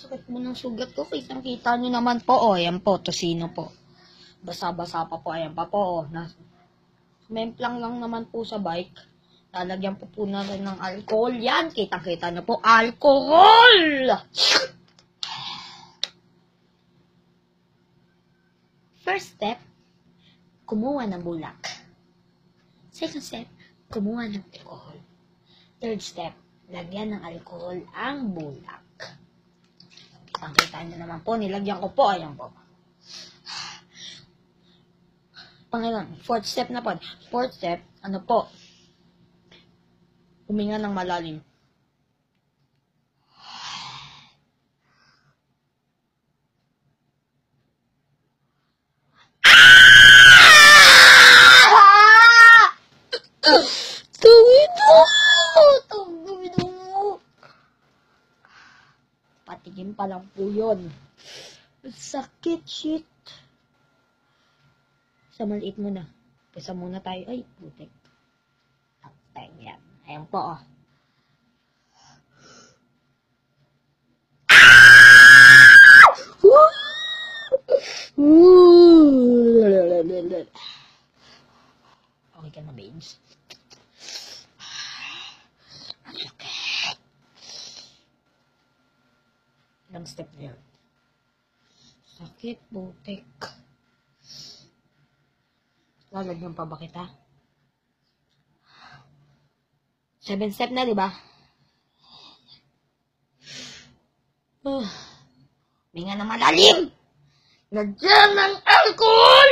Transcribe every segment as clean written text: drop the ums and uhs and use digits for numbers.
Sakit mo ng sugat ko. Kitang-kita nyo naman po. O, ayan po. Tosino po. Basa-basa pa po. Ayan pa po. O. Memplang lang naman po sa bike. Lalagyan po natin ng alcohol. Yan. Kitang-kita nyo po. Alcohol! First step, kumuha ng bulak. Second step, kumuha ng alcohol. Third step, lagyan ng alcohol ang bulak. Kitang-kita nyo naman po, nilagyan ko po, ayan po. Panginoon, fourth step na po. Fourth step, ano po? Huminga ng malalim. Tungin mo! Patigim pa lang po yun. Sakit, shit. Sa maliit muna. Pisa muna tayo. Ay, putik. Tayo yan. Ayan po, oh. Okay ka na, babes? Sakit. Ilang step na yun? Sakit, putik. Lalagyan pa ba kita? 7 step na, di ba? Minga na malalim! Lagyan ng alcohol!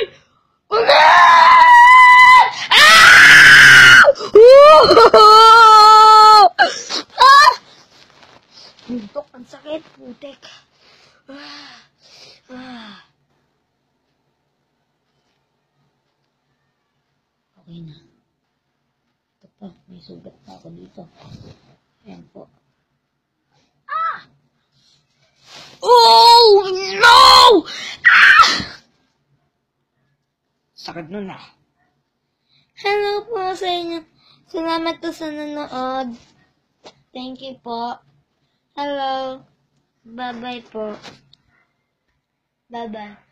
Buntok, ang sakit, putik. Okay na. Ito pa, may sugat pa ako dito. Ayan po. Oh, no! Sakit nun ah. Hello po sa inyo. Salamat po sa nanood. Thank you po. Hello. Bye-bye po. Bye-bye.